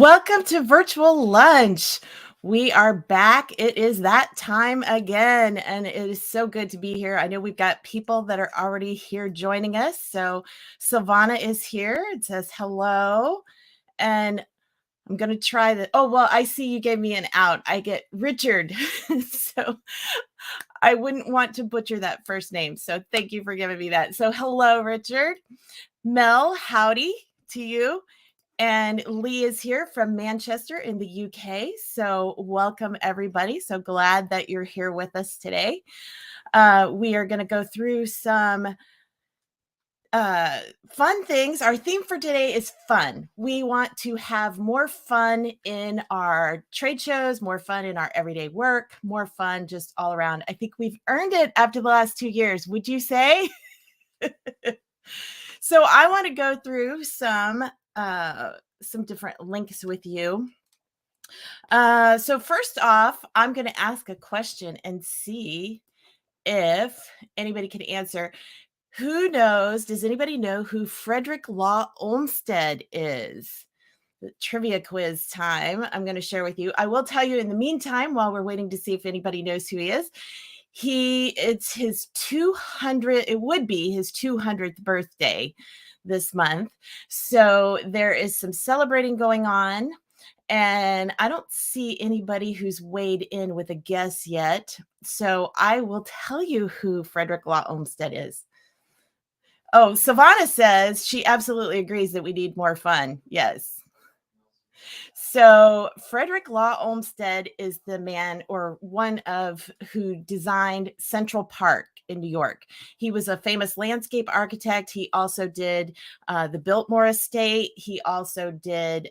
Welcome to Virtual Lunch. We are back. It is that time again, and it is so good to be here. I know we've got people that are already here joining us. So Silvana is here. It says hello, and I'm going to try that. Oh, well, I see you gave me an out. I get Richard. So I wouldn't want to butcher that first name. So thank you for giving me that. So hello, Richard. Mel, howdy to you. And Lee is here from Manchester in the UK. So welcome, everybody. So glad that you're here with us today. We are going to go through some fun things. Our theme for today is fun. We want to have more fun in our trade shows, more fun in our everyday work, more fun just all around. I think we've earned it after the last 2 years. Would you say? So I want to go through some different links with you. So first off, I'm going to ask a question and see if anybody can answer. Who knows? Does anybody know who Frederick Law Olmstead is? The trivia quiz time. I'm going to share with you. I will tell you in the meantime, while we're waiting to see if anybody knows who he is. It's his 200th. It would be his 200th birthday this month. So there is some celebrating going on, and I don't see anybody who's weighed in with a guess yet. So I will tell you who Frederick Law Olmstead is. Oh, Savannah says she absolutely agrees that we need more fun. Yes. So Frederick Law Olmstead is the man or one of who designed Central Park in New York. He was a famous landscape architect. He also did the Biltmore Estate. He also did,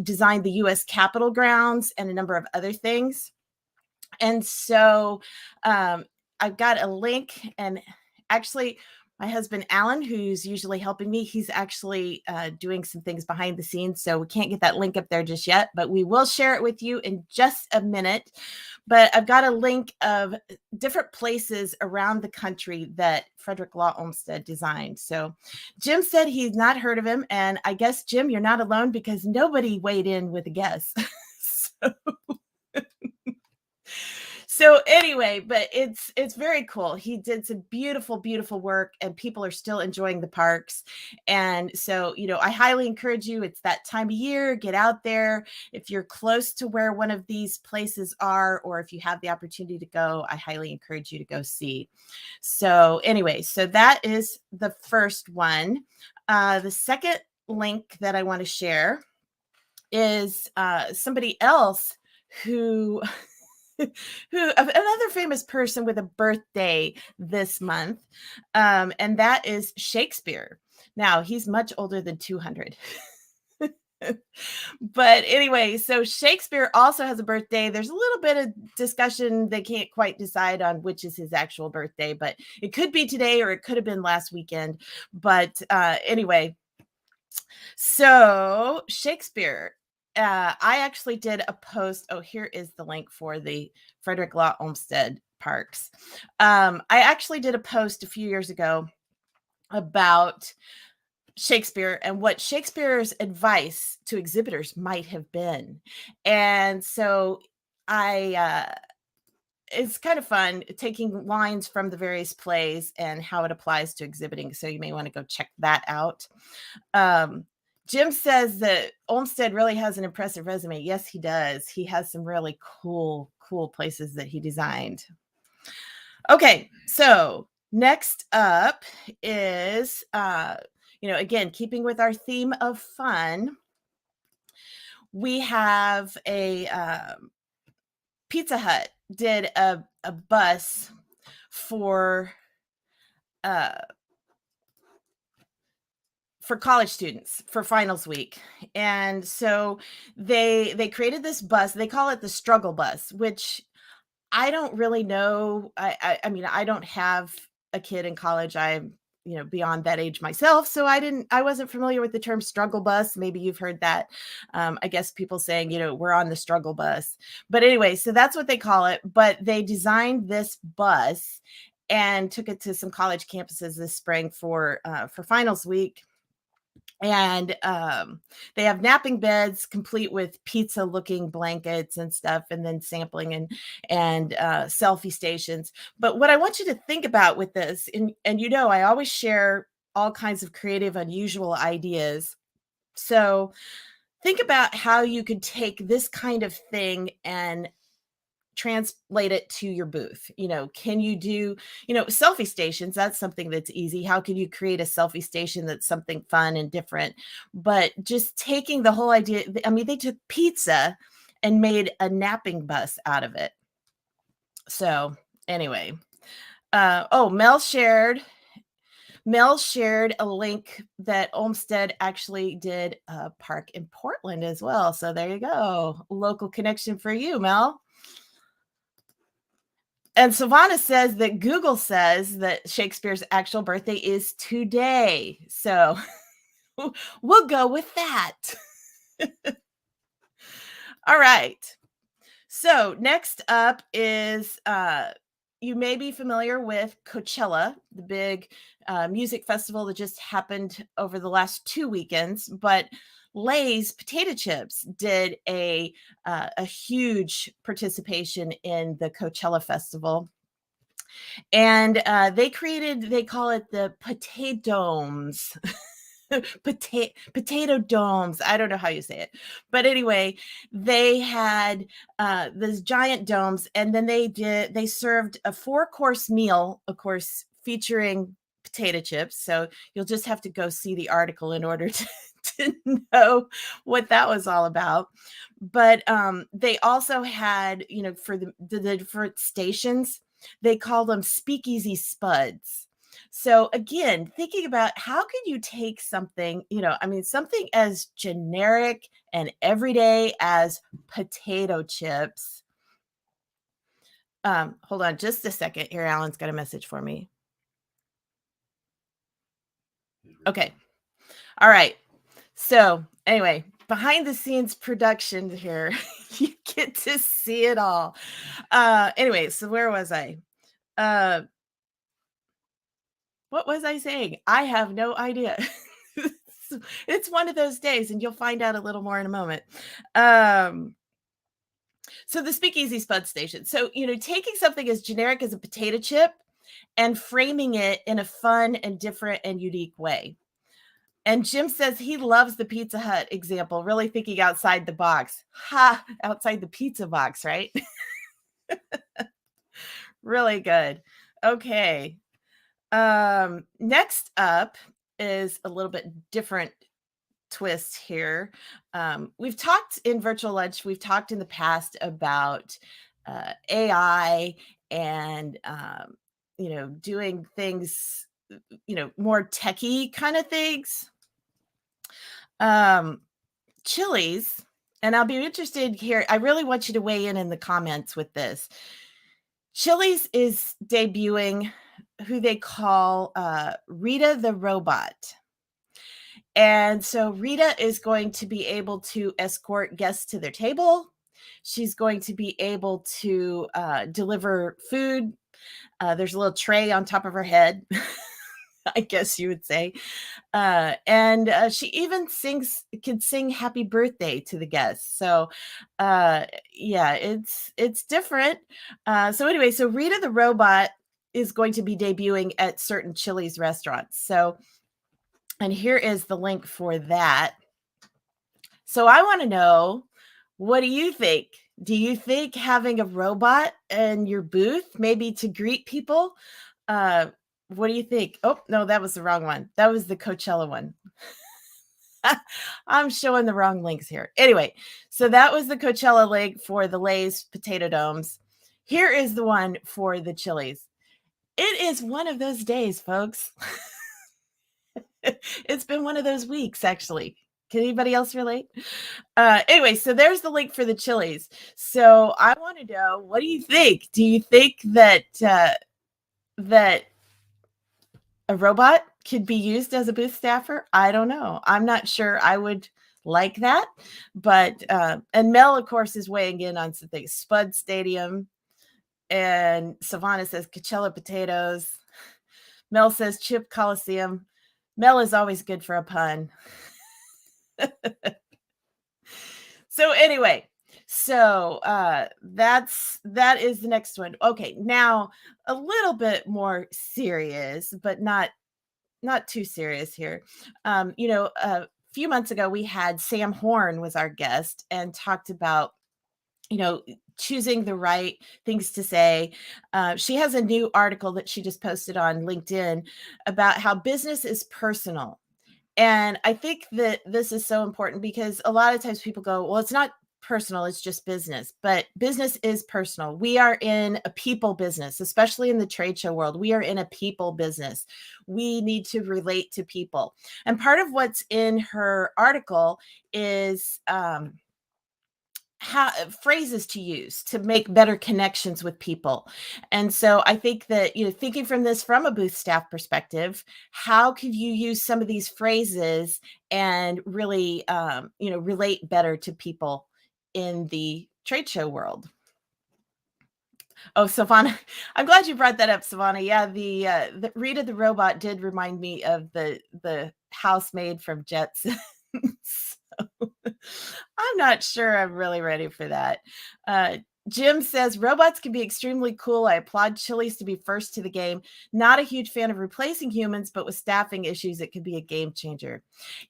designed the U.S. Capitol grounds and a number of other things. And so I've got a link, and actually my husband, Alan, who's usually helping me, he's actually doing some things behind the scenes. So we can't get that link up there just yet, but we will share it with you in just a minute. But I've got a link of different places around the country that Frederick Law Olmstead designed. So Jim said he's not heard of him. And I guess, Jim, you're not alone because nobody weighed in with a guess. So anyway, but it's very cool. He did some beautiful, beautiful work, and people are still enjoying the parks. And so, I highly encourage you. It's that time of year. Get out there. If you're close to where one of these places are, or if you have the opportunity to go, I highly encourage you to go see. So anyway, so that is the first one. The second link that I want to share is somebody else who another famous person with a birthday this month, and that is Shakespeare. Now, he's much older than 200. But anyway, so Shakespeare also has a birthday. There's a little bit of discussion. They can't quite decide on which is his actual birthday, but it could be today or it could have been last weekend. But anyway, so Shakespeare. I actually did a post. Oh, here is the link for the Frederick Law Olmstead parks. I actually did a post a few years ago about Shakespeare and what Shakespeare's advice to exhibitors might have been. And so it's kind of fun taking lines from the various plays and how it applies to exhibiting. So you may want to go check that out. Jim says that Olmstead really has an impressive resume. Yes, he does. He has some really cool places that he designed. Okay, so next up is, again, keeping with our theme of fun, we have a Pizza Hut did a bus for college students for finals week. And so they created this bus. They call it the struggle bus, which I don't really know. I mean, I don't have a kid in college. I'm, beyond that age myself. So I wasn't familiar with the term struggle bus. Maybe you've heard that. I guess people saying, we're on the struggle bus. But anyway, so that's what they call it. But they designed this bus and took it to some college campuses this spring for finals week. And they have napping beds complete with pizza looking blankets and stuff, and then sampling and selfie stations. But what I want you to think about with this, and I always share all kinds of creative, unusual ideas. So think about how you could take this kind of thing and translate it to your booth. Can you do, selfie stations? That's something that's easy. How can you create a selfie station that's something fun and different? But just taking the whole idea, I mean, they took pizza and made a napping bus out of it. So anyway, Mel shared a link that Olmstead actually did a park in Portland as well. So there you go. Local connection for you, Mel. And Savannah says that Google says that Shakespeare's actual birthday is today. So we'll go with that. All right. So next up is you may be familiar with Coachella, the big music festival that just happened over the last 2 weekends. But Leis potato chips did a huge participation in the Coachella festival. And they call it the potatoes. Potato domes. I don't know how you say it. But anyway, they had those giant domes, and then they served a 4-course meal, of course, featuring potato chips. So you'll just have to go see the article in order to know what that was all about. But they also had, for the different stations, they call them speakeasy spuds. So again, thinking about how can you take something, something as generic and everyday as potato chips. Hold on just a second here. Alan's got a message for me. Okay. All right. So anyway, behind the scenes production here, you get to see it all. Anyway, so where was I? What was I saying? I have no idea. It's one of those days, and you'll find out a little more in a moment. So the speakeasy spud station. So, taking something as generic as a potato chip and framing it in a fun and different and unique way. And Jim says he loves the Pizza Hut example, really thinking outside the box. Ha, outside the pizza box, right? Really good. Okay. Next up is a little bit different twist here. We've talked in Virtual Lunch, we've talked in the past about AI and, doing things, more techie kind of things. Chili's, and I'll be interested here. I really want you to weigh in the comments with this. Chili's is debuting who they call Rita the robot. And so Rita is going to be able to escort guests to their table. She's going to be able to deliver food. There's a little tray on top of her head, I guess you would say. And she even can sing happy birthday to the guests. So yeah, it's different. So anyway, so Rita the robot is going to be debuting at certain Chili's restaurants. So, and here is the link for that. So I want to know, what do you think? Do you think having a robot in your booth, maybe to greet people? What do you think? Oh, no, that was the wrong one. That was the Coachella one. I'm showing the wrong links here. Anyway, so that was the Coachella link for the Leis potato domes. Here is the one for the Chili's. It is one of those days, folks. It's been one of those weeks, actually. Can anybody else relate? Anyway, so there's the link for the Chili's. So I want to know, what do you think? Do you think that that a robot could be used as a booth staffer? I don't know. I'm not sure I would like that. But and Mel, of course, is weighing in on some things. Spud Stadium. And Savannah says Coachella potatoes. Mel says Chip Coliseum. Mel is always good for a pun. So anyway, that is the next one. Okay, now a little bit more serious, but not too serious here. A few months ago we had Sam Horn was our guest and talked about choosing the right things to say. She has a new article that she just posted on LinkedIn about how business is personal. And I think that this is so important because a lot of times people go, well, it's not personal, it's just business. But business is personal. We are in a people business, especially in the trade show world. We are in a people business. We need to relate to people. And part of what's in her article is phrases to use to make better connections with people. And so I think that, thinking from this from a booth staff perspective, how could you use some of these phrases and really, relate better to people in the trade show world? Oh, Savannah, I'm glad you brought that up, Savannah. Yeah, the Rita the robot did remind me of the housemaid from Jetsons. I'm not sure I'm really ready for that. Jim says robots can be extremely cool. I applaud Chili's to be first to the game. Not a huge fan of replacing humans, but with staffing issues, it could be a game changer.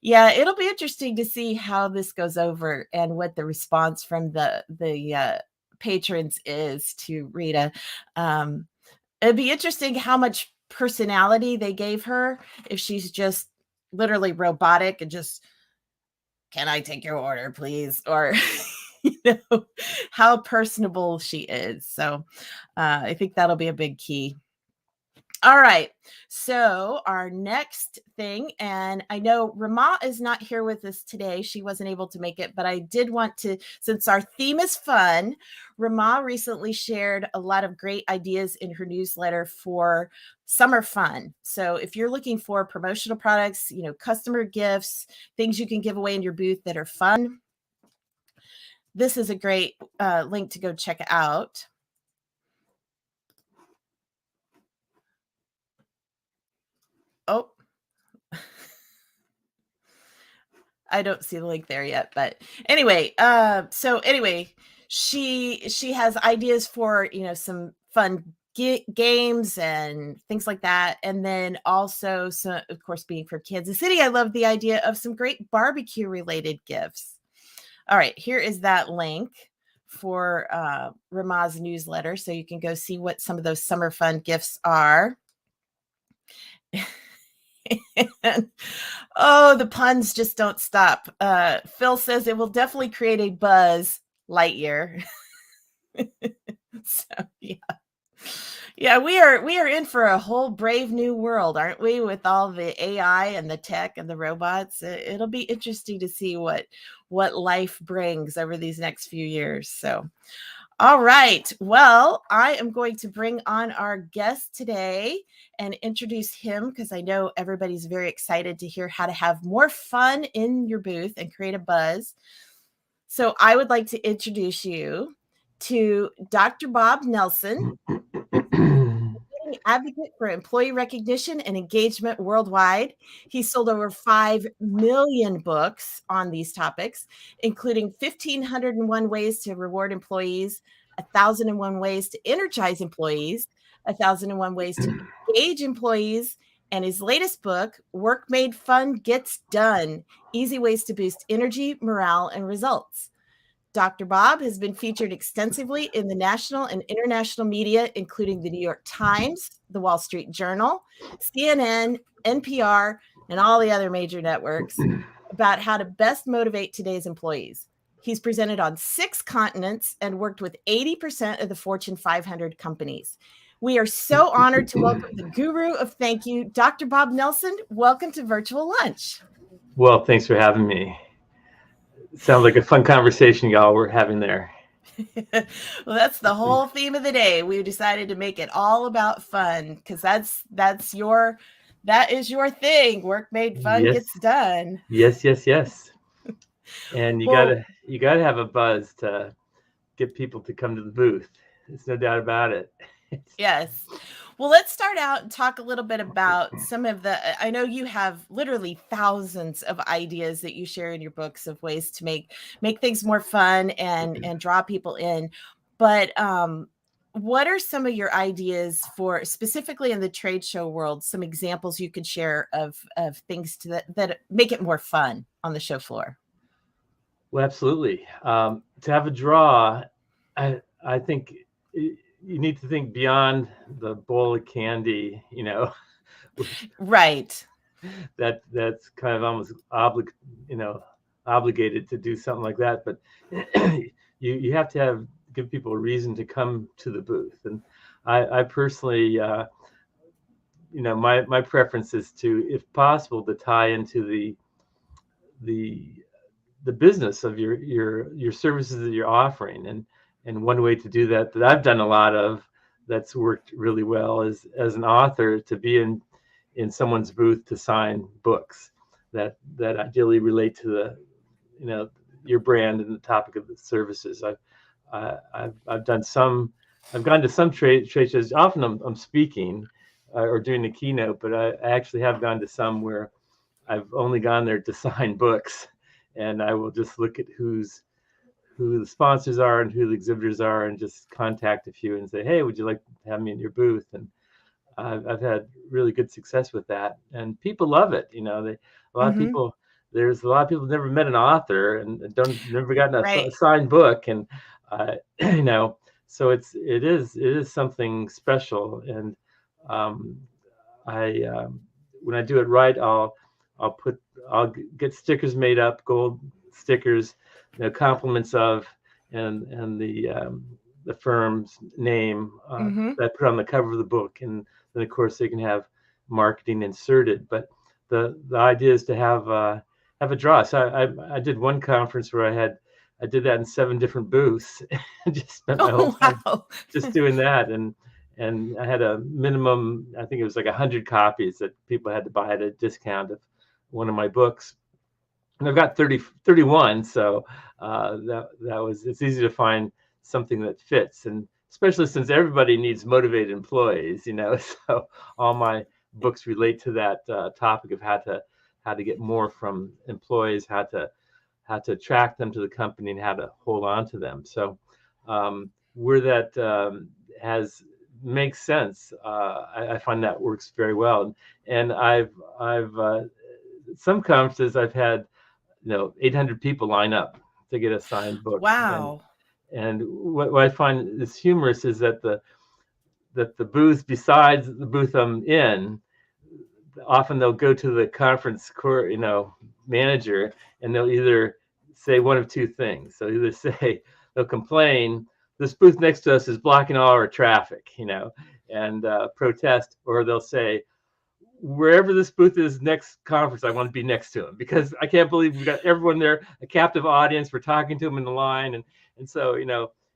Yeah, it'll be interesting to see how this goes over and what the response from the patrons is to Rita. It'd be interesting how much personality they gave her if she's just literally robotic and just, can I take your order, please? Or, how personable she is. So I think that'll be a big key. All right. So our next thing, and I know Rama is not here with us today. She wasn't able to make it, but I did want to, since our theme is fun, Rama recently shared a lot of great ideas in her newsletter for summer fun. So if you're looking for promotional products, customer gifts, things you can give away in your booth that are fun, this is a great link to go check out. Oh, I don't see the link there yet, but anyway, she has ideas for, some fun games and things like that. And then also, so of course, being from Kansas City, I love the idea of some great barbecue related gifts. All right, here is that link for Rama's newsletter. So you can go see what some of those summer fun gifts are. And, oh, the puns just don't stop. Phil says it will definitely create a buzz, Lightyear. So yeah, we are in for a whole brave new world, aren't we? With all the AI and the tech and the robots, it'll be interesting to see what life brings over these next few years. So, all right. Well, I am going to bring on our guest today and introduce him because I know everybody's very excited to hear how to have more fun in your booth and create a buzz. So I would like to introduce you to Dr. Bob Nelson, advocate for employee recognition and engagement worldwide. He sold over 5 million books on these topics, including 1,501 ways to reward employees, 1,001 ways to energize employees, 1,001 ways to engage employees, and his latest book, Work Made Fun Gets Done, Easy Ways to Boost Energy, Morale, and Results. Dr. Bob has been featured extensively in the national and international media, including the New York Times, the Wall Street Journal, CNN, NPR, and all the other major networks about how to best motivate today's employees. He's presented on 6 continents and worked with 80% of the Fortune 500 companies. We are so honored to welcome the guru of thank you, Dr. Bob Nelson. Welcome to Virtual Lunch. Well, thanks for having me. Sounds like a fun conversation y'all were having there. Well, that's the whole theme of the day. We decided to make it all about fun because that is your thing. Work made fun gets done. Yes. And you gotta have a buzz to get people to come to the booth. There's no doubt about it. Yes. Well, let's start out and talk a little bit about some of the, I know you have literally thousands of ideas that you share in your books of ways to make things more fun and draw people in. But what are some of your ideas for specifically in the trade show world, some examples you could share of things that make it more fun on the show floor? Well, absolutely. To have a draw, I think you need to think beyond the bowl of candy, which Right. that's kind of almost obligated to do something like that. But you have to give people a reason to come to the booth. And I personally, my preference is to, if possible, to tie into the the business of your services that you're offering. And one way to do that I've done a lot of, that's worked really well, is as an author to be in someone's booth to sign books that ideally relate to the your brand and the topic of the services. I've done some. I've gone to some trade shows. Often I'm speaking or doing the keynote, but I actually have gone to some where I've only gone there to sign books, and I will just look at who the sponsors are and who the exhibitors are, and just contact a few and say, hey, would you like to have me in your booth? And I've had really good success with that, and people love it. A lot of Mm-hmm. people. There's a lot of people who've never met an author and never gotten a Right. signed book, and so it is something special. And um, I when I do it right, I'll get stickers made up, gold stickers, compliments of, and the firm's name Mm-hmm. that I put on the cover of the book, and then of course they can have marketing inserted. But the idea is to have a draw. So I did one conference where I did that in 7 different booths, and just spent my whole Oh, time wow. just doing that. And I had a minimum, I think it was like 100 copies that people had to buy at a discount of one of my books. And I've got 31, so it's easy to find something that fits, and especially since everybody needs motivated employees, so all my books relate to that topic of how to get more from employees, how to attract them to the company, and how to hold on to them. So where that has makes sense, I find that works very well. And I've some conferences I've had 800 people line up to get a signed book. Wow. And what I find is humorous is that the booth, besides the booth I'm in, often they'll go to the conference manager, and they'll either say one of two things. So either say, they'll complain, this booth next to us is blocking all our traffic, and protest, or they'll say, wherever this booth is next conference, I want to be next to him, because I can't believe we've got everyone there, a captive audience. We're talking to them in the line, and so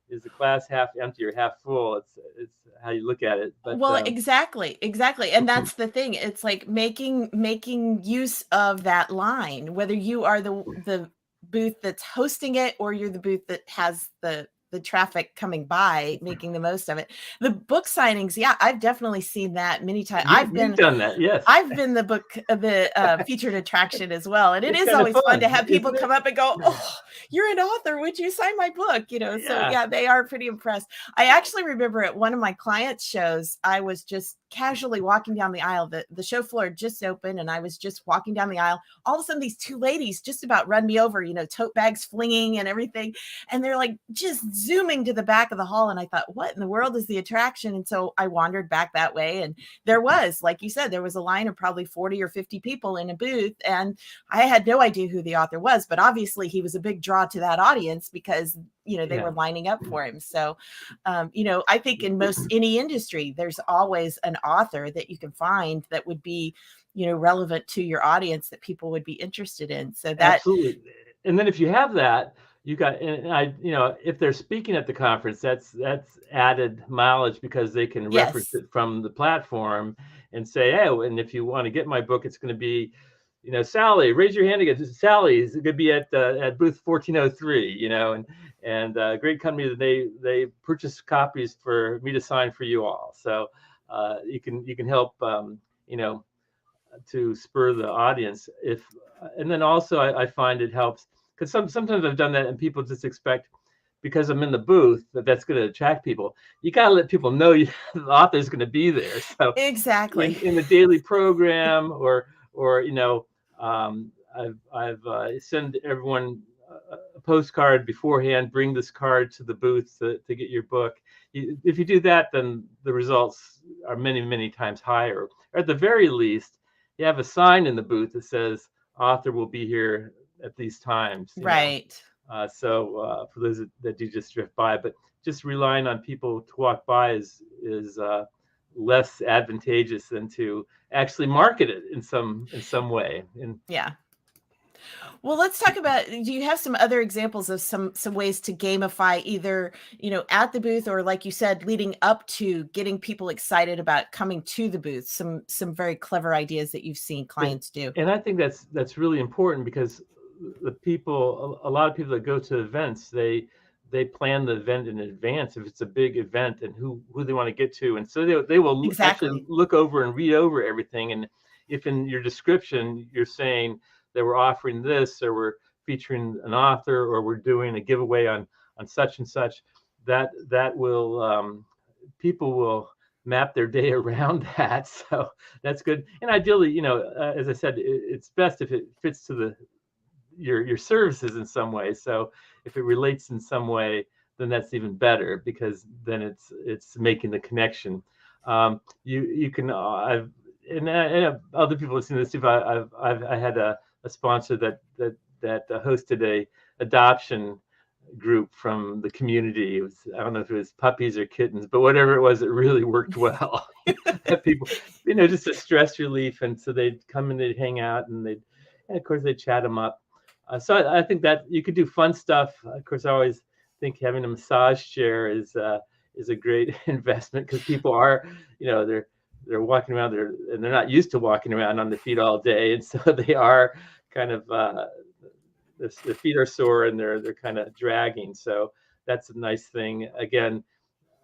is the glass half empty or half full? It's how you look at it. But Well, exactly, exactly, and that's the thing. It's like making use of that line, whether you are the booth that's hosting it or you're the booth that has the traffic coming by, making the most of it. The book signings, yeah, I've definitely seen that many times. you've done that, yes. I've been the featured attraction as well, and it It's is kind of always fun to fun, have people isn't it? come up and go, "Oh, you're an author. Would you sign my book?" So Yeah. yeah, they are pretty impressed. I actually remember at one of my clients' shows, I was just casually walking down the aisle. The show floor had just opened, and I was just walking down the aisle. All of a sudden, these 2 ladies just about run me over, tote bags flinging and everything. And they're like just zooming to the back of the hall. And I thought, what in the world is the attraction? And so I wandered back that way. And there was, like you said, there was a line of probably 40 or 50 people in a booth. And I had no idea who the author was, but obviously he was a big draw to that audience because they were lining up for him. So I think in any industry, there's always an author that you can find that would be relevant to your audience, that people would be interested in. So that Absolutely. And then if you have that, you got, and if they're speaking at the conference, that's added mileage, because they can reference yes. it from the platform and say, hey, and if you want to get my book, it's going to be, Sally, raise your hand again. Sally is going to be at booth 1403, and great company that they purchased copies for me to sign for you all. So you can help you know, to spur the audience. If and then also I find it helps because sometimes I've done that and people just expect because I'm in the booth that's going to attract people. You got to let people know the author's going to be there. So Exactly. in the daily program or you know, I've send everyone a postcard beforehand. Bring this card to the booth to get your book. If you do that, then the results are many times higher. Or at the very least, you have a sign in the booth that says author will be here at these times. You know, Right. for those that do just drift by, but just relying on people to walk by is less advantageous than to actually market it in some way. And Yeah. Well, let's talk about, do you have some other examples of some ways to gamify either, at the booth or like you said, leading up to getting people excited about coming to the booth, some very clever ideas that you've seen clients do. and I think that's really important because a lot of people that go to events, they plan the event in advance if it's a big event and who they want to get to, and so they will actually Exactly. look over and read over everything. And if in your description you're saying that we're offering this or we're featuring an author or we're doing a giveaway on such and such, that will people will map their day around that. So that's good. And ideally, as I said, it's best if it fits to your services in some way. So if it relates in some way, then that's even better because then it's making the connection. You can and other people have seen this too. I had a sponsor that hosted a adoption group from the community. It was, I don't know if it was puppies or kittens, but whatever it was, it really worked well. People, just a stress relief, and so they'd come and they'd hang out, and of course they'd chat them up. So I think that you could do fun stuff. Of course, I always think having a massage chair is a great investment because people are, they're walking around there and they're not used to walking around on the feet all day, and so they are kind of the feet are sore and they're kind of dragging. So that's a nice thing. Again,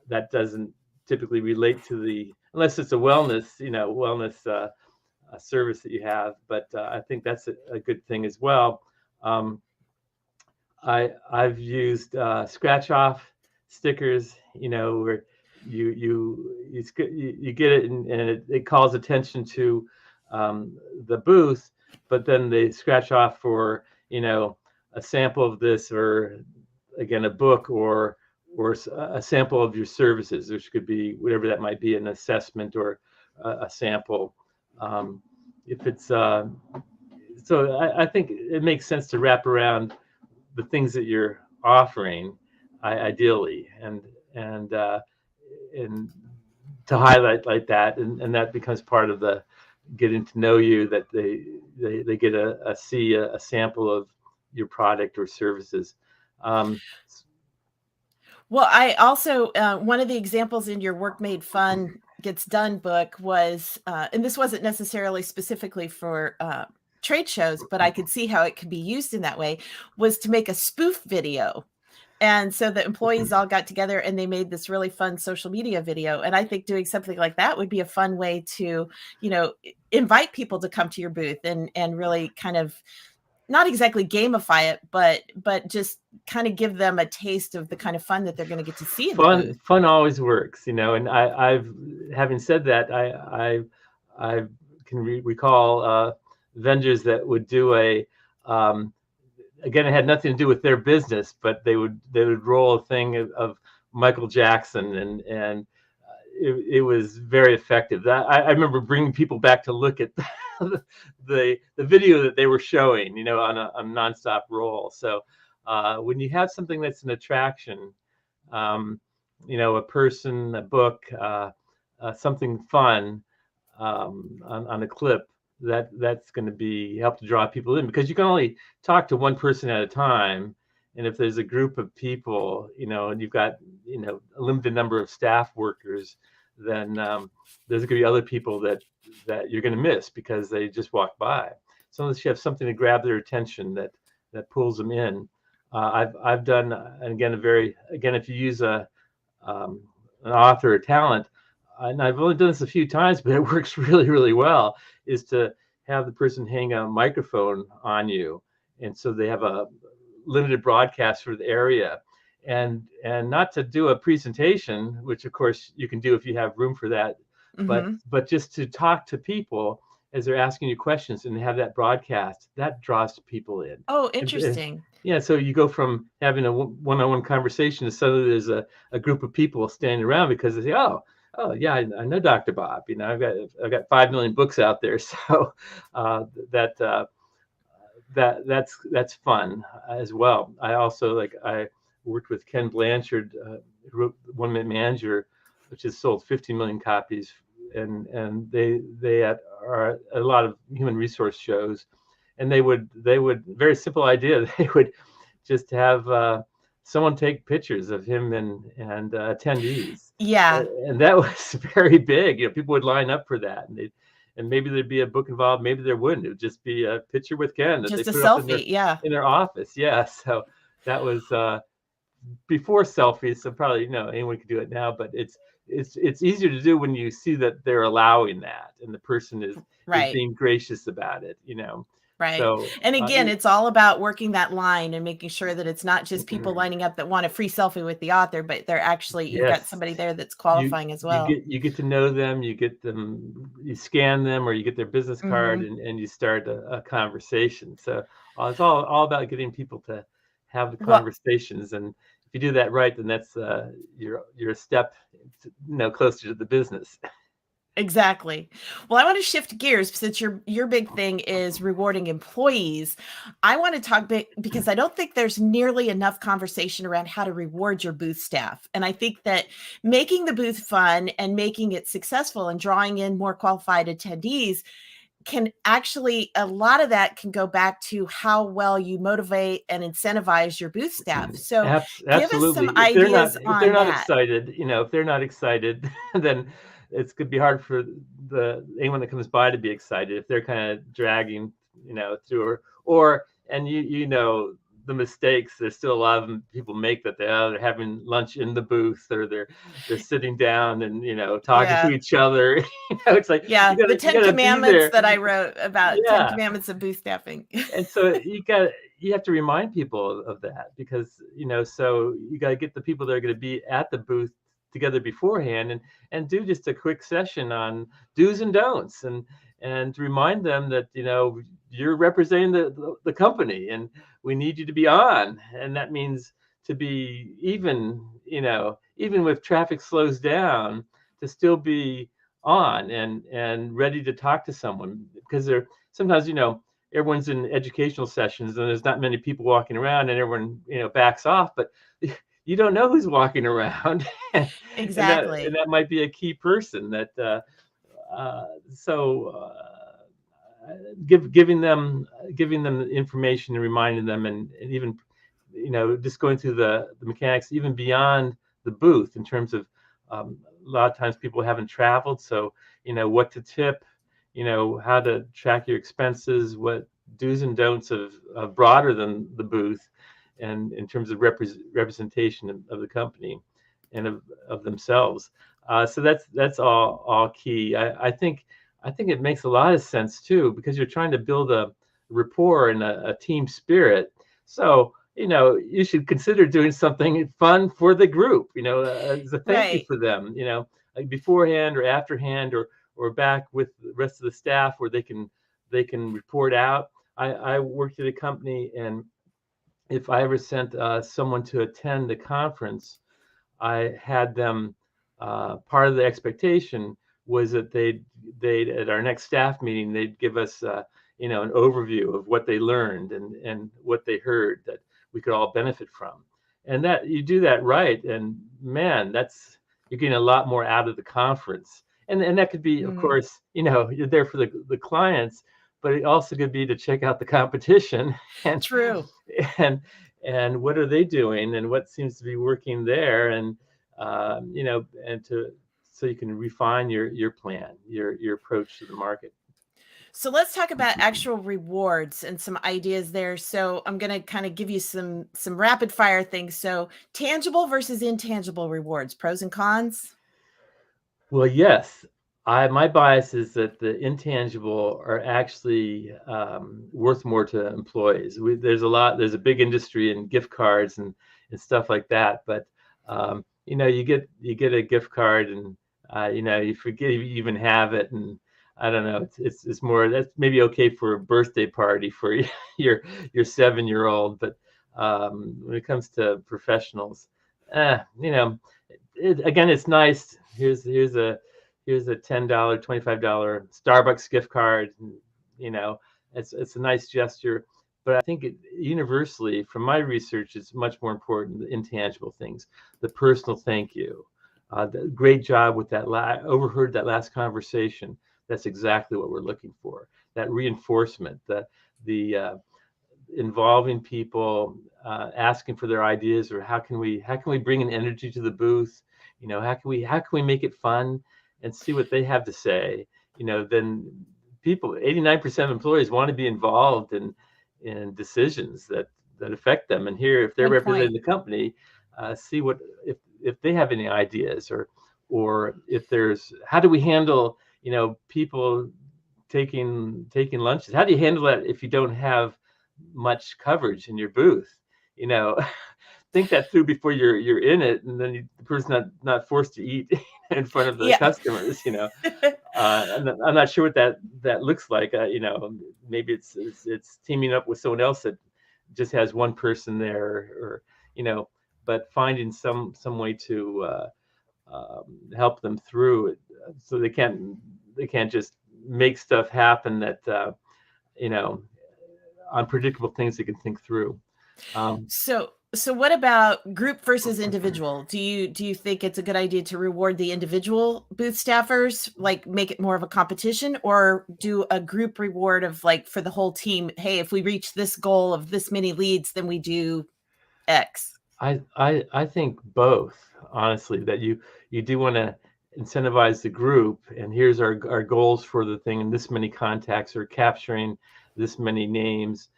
that doesn't typically relate to unless it's a wellness service that you have. But I think that's a good thing as well. I've used scratch off stickers, where you get it and it calls attention to the booth, but then they scratch off for a sample of this, or again a book, or a sample of your services, which could be whatever that might be, an assessment or a sample. If it's so I think it makes sense to wrap around the things that you're offering, ideally, and to highlight like that, and that becomes part of the getting to know you, that they get see a sample of your product or services. Well, I also, one of the examples in your Work Made Fun Gets Done book was, and this wasn't necessarily specifically for trade shows, but I could see how it could be used in that way, was to make a spoof video. And so the employees all got together and they made this really fun social media video. And I think doing something like that would be a fun way to, invite people to come to your booth and really kind of not exactly gamify it, but just kind of give them a taste of the kind of fun that they're going to get to see in the booth. Fun always works, and I've having said that, I can recall vendors that would do again, it had nothing to do with their business, but they would roll a thing of Michael Jackson, and it was very effective. I remember bringing people back to look at the video that they were showing, on a nonstop roll. So when you have something that's an attraction, a person, a book, something fun on a clip, that's going to help to draw people in, because you can only talk to one person at a time. And if there's a group of people, and you've got, a limited number of staff workers, then there's going to be other people that you're going to miss because they just walk by. So unless you have something to grab their attention that pulls them in. I've done, and again, if you use an author or talent, and I've only done this a few times, but it works really, really well, is to have the person hang a microphone on you. And so they have a limited broadcast for the area. And not to do a presentation, which of course you can do if you have room for that, Hmm. but just to talk to people as they're asking you questions and have that broadcast, that draws people in. Oh, And interesting. yeah, so you go from having a one-on-one conversation to suddenly there's a group of people standing around because they say, oh yeah, I know Dr. Bob. You know, I've got 5 million books out there, so that that's fun as well. I also I worked with Ken Blanchard, who wrote One Minute Manager, which has sold 50 million copies, and they are a lot of human resource shows, and they would very simple idea. They would just have someone take pictures of him and attendees, Yeah, and that was very big. You know, people would line up for that, and maybe there'd be a book involved, maybe there wouldn't. It would just be a picture with Ken that they just a put up in selfie. Yeah. their office. Yeah, so that was before selfies, so probably anyone could do it now, but it's easier to do when you see that they're allowing that and the person is Right. being gracious about it. Right. So And again, it's all about working that line and making sure that it's not just people lining up that want a free selfie with the author, but they're actually, you've got yes, somebody there that's you qualifying as you well. get to know them, you get them, you scan them, or you get their business card, Hmm. and you start a conversation. So it's all about getting people to have the Well, conversations, and if you do that right, then that's you're a step closer to the business. exactly. Well, I want to shift gears since your big thing is rewarding employees. I want to talk big because I don't think there's nearly enough conversation around how to reward your booth staff. And I think that making the booth fun and making it successful and drawing in more qualified attendees can actually, a lot of that can go back to how well you motivate and incentivize your booth staff. So give us some Absolutely. ideas If they're on not that. excited, if they're not excited, then it's could be hard for the anyone that comes by to be excited if they're kind of dragging, through or and the mistakes. There's still a lot of people make that they're having lunch in the booth or they're sitting down and talking to Yeah. each other. It's like Yeah, the you 10 gotta be commandments there. that I wrote about 10 Yeah. commandments of booth staffing. And so you have to remind people of that because so you got to get the people that are going to be at the booth together beforehand and do just a quick session on do's and don'ts and to remind them that you're representing the company and we need you to be on, and that means to be even with traffic slows down, to still be on and ready to talk to someone because they're sometimes everyone's in educational sessions and there's not many people walking around and everyone backs off, but you don't know who's walking around and Exactly. that might be a key person that so giving them the information and reminding them and even just going through the mechanics even beyond the booth in terms of a lot of times people haven't traveled, so what to tip, how to track your expenses, what do's and don'ts of broader than the booth, and in terms of representation of the company and of themselves. So that's all key. I think it makes a lot of sense too because you're trying to build a rapport and a team spirit. So you should consider doing something fun for the group. As a thank you Right. for them. Like beforehand or afterhand or back with the rest of the staff where they can report out. I worked at a company, and if I ever sent someone to attend the conference, I had them. Part of the expectation was that they'd at our next staff meeting they'd give us an overview of what they learned and what they heard that we could all benefit from. And that you do that right, and man, you're getting a lot more out of the conference. And that could be, of Mm, course, you're there for the clients, but it also could be to check out the competition and true. and and what are they doing and what seems to be working there, and and so you can refine your plan, your approach to the market. So let's talk about actual rewards and some ideas there. So I'm going to kind of give you some rapid fire things. So tangible versus intangible rewards, pros and cons. Well, yes. My bias is that the intangible are actually worth more to employees. There's a big industry in gift cards and stuff like that. But you get a gift card and you forget you even have it, and I don't know. It's more that's maybe okay for a birthday party for your your 7-year-old, but when it comes to professionals, you know again, it's nice. Here's a $10, $25 Starbucks gift card. You know, it's a nice gesture, but I think universally, from my research, it's much more important the intangible things, the personal thank you, the great job with that. Overheard that last conversation. That's exactly what we're looking for. That reinforcement, the involving people, asking for their ideas, or how can we bring an energy to the booth? How can we make it fun and see what they have to say? Then people, 89% of employees want to be involved in decisions that affect them. And here, if they're Good point. representing the company, see what if they have any ideas, or if there's how do we handle people taking lunches? How do you handle that if you don't have much coverage in your booth? You know, think that through before you're in it, and then the person's not forced to eat in front of the Yeah. customers. I'm not sure what that looks like. Maybe it's teaming up with someone else that just has one person there, or but finding some way to help them through it, so they can't just make stuff happen that you know unpredictable things they can think through. Um, So what about group versus individual? Do you think it's a good idea to reward the individual booth staffers, like make it more of a competition, or do a group reward of like for the whole team? Hey, if we reach this goal of this many leads, then we do X. I think both, honestly, that you do want to incentivize the group, and here's our goals for the thing, and this many contacts or capturing this many names.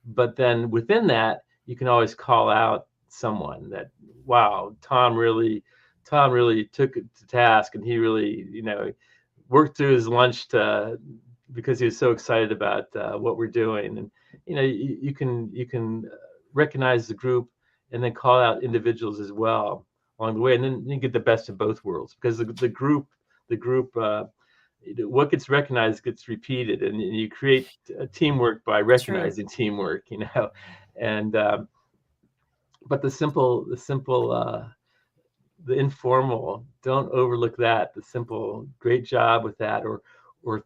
But then within that, you can always call out someone that, wow, Tom really took it to task, and he really, worked through his lunch because he was so excited about what we're doing. And you can recognize the group and then call out individuals as well along the way, and then you get the best of both worlds, because the group what gets recognized gets repeated, and you create teamwork by True. recognizing teamwork. And but the informal, don't overlook that. The simple, great job with that, or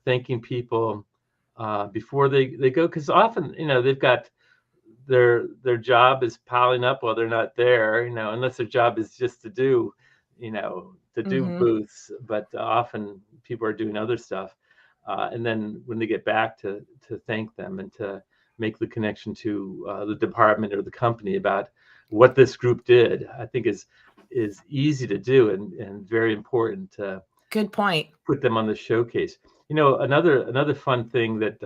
thanking people before they go, because often they've got their job is piling up while they're not there, unless their job is just to do Mm-hmm. booths, but often people are doing other stuff. And then when they get back to thank them and to make the connection to the department or the company about what this group did, I think is easy to do, and very important to Good point. put them on the showcase. Another fun thing that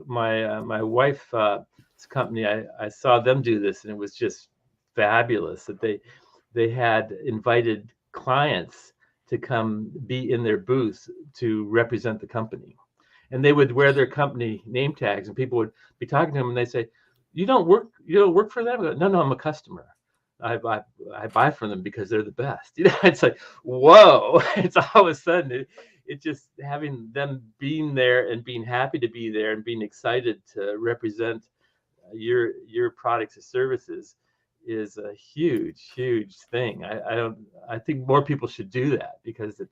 my wife's company, I saw them do this, and it was just fabulous. That they had invited clients to come be in their booth to represent the company, and they would wear their company name tags, and people would be talking to them, and they say, "You don't work for them?" I go, no, I'm a customer. I buy from them because they're the best. It's like, whoa! It's all of a sudden it just having them being there and being happy to be there and being excited to represent your products or services is a huge thing. I think more people should do that, because it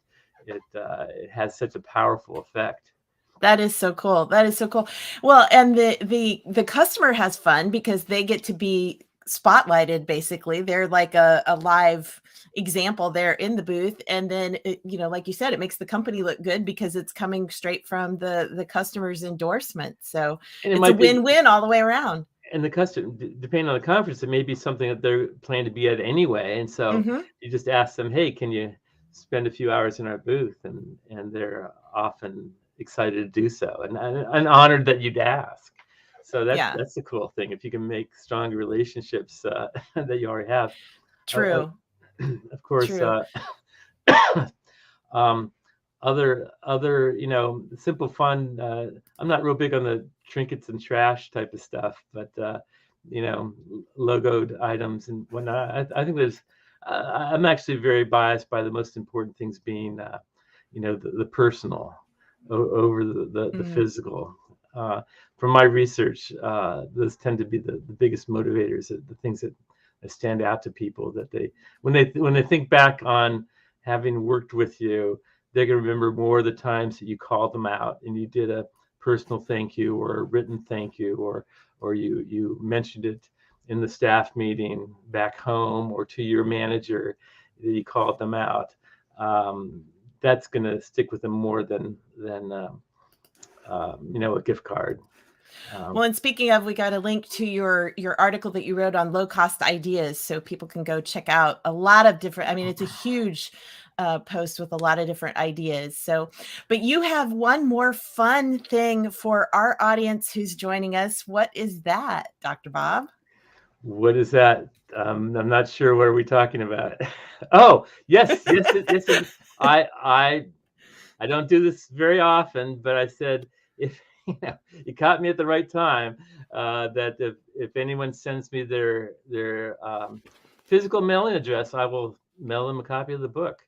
has such a powerful effect. That is so cool. That is so cool. Well, and the customer has fun because they get to be spotlighted basically. They're like a live example there in the booth. And then like you said, it makes the company look good because it's coming straight from the customer's endorsement. So And it it's a might be, win-win all the way around. and the customer, depending on the conference, it may be something that they're planning to be at anyway. And so Hmm. you just ask them, hey, can you spend a few hours in our booth? And they're often excited to do so, and honored that you'd ask. So that's Yeah, that's the cool thing. If you can make stronger relationships that you already have. Uh, uh, true. of course, True. Other, simple fun. I'm not real big on the trinkets and trash type of stuff, but logoed items and whatnot. I think I'm actually very biased by the most important things being, the personal over the physical. From my research, those tend to be the biggest motivators, the things that stand out to people, that when they think back on having worked with you, they're going to remember more of the times that you called them out and you did a personal thank you or a written thank you, or you mentioned it in the staff meeting back home or to your manager that you called them out. That's going to stick with them more than a gift card. Well, and speaking of, we got a link to your article that you wrote on low cost ideas, so people can go check out a lot of different. I mean, it's a huge post with a lot of different ideas. So, but you have one more fun thing for our audience who's joining us. What is that, Dr. Bob? What is that? I'm not sure. What are we talking about? Oh, yes. I don't do this very often, but I said, if you caught me at the right time, that if anyone sends me their physical mailing address, I will mail them a copy of the book.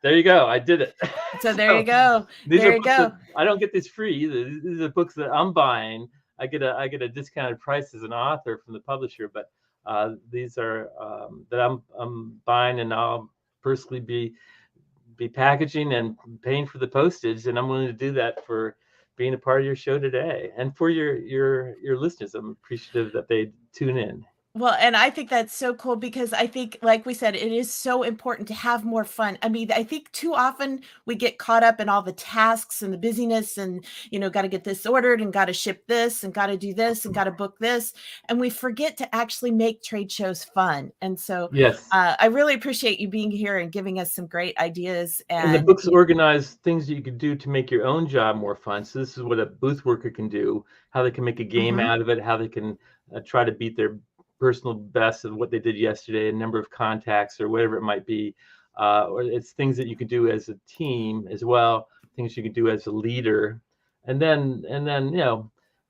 There you go. I did it. So there you go. There you go. I don't get these free either. These are books that I'm buying. I get a discounted price as an author from the publisher, but these are that I'm buying, and I'll personally be packaging and paying for the postage, and I'm willing to do that for being a part of your show today and for your listeners. I'm appreciative that they tune in. Well, and I think that's so cool because I think, like we said, it is so important to have more fun. I mean, I think too often we get caught up in all the tasks and the busyness and, got to get this ordered and got to ship this and got to do this and got to book this. And we forget to actually make trade shows fun. And so yes, I really appreciate you being here and giving us some great ideas. And the books organize things that you can do to make your own job more fun. So this is what a booth worker can do, how they can make a game out of it, how they can try to beat their personal best of what they did yesterday, a number of contacts or whatever it might be. Or it's things that you can do as a team as well, things you can do as a leader. And then when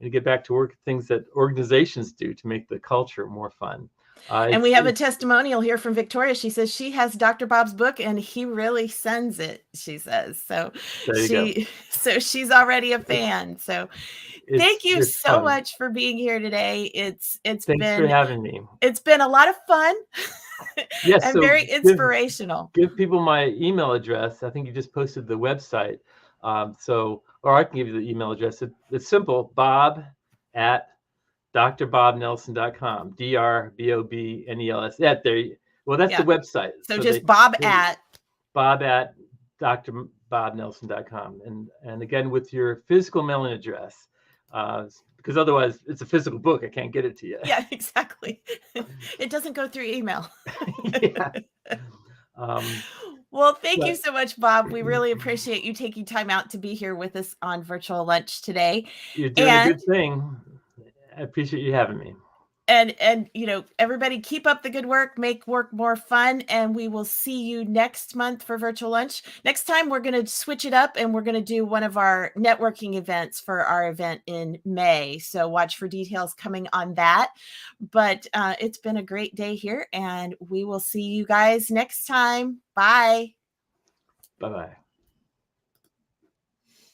you get back to work, things that organizations do to make the culture more fun. And we have a testimonial here from Victoria. She says she has Dr. Bob's book and he really sends it, she says. So she's already a fan. So thank you so much for being here today. Thanks for having me. It's been a lot of fun. Yes, and very inspirational. Give people my email address. I think you just posted the website. Or I can give you the email address. It's simple, bob@drbobnelson.com. DRBOBNELS. Well, that's the website. So just bob@drbobnelson.com. And again, with your physical mailing address, because otherwise it's a physical book. I can't get it to you. Yeah, exactly. It doesn't go through email. Yeah. Well, thank you so much, Bob. We really appreciate you taking time out to be here with us on Virtual Lunch today. You're doing a good thing. I appreciate you having me. And everybody keep up the good work, make work more fun, and we will see you next month for Virtual Lunch. Next time, we're going to switch it up, and we're going to do one of our networking events for our event in May. So watch for details coming on that. But it's been a great day here, and we will see you guys next time. Bye. Bye-bye.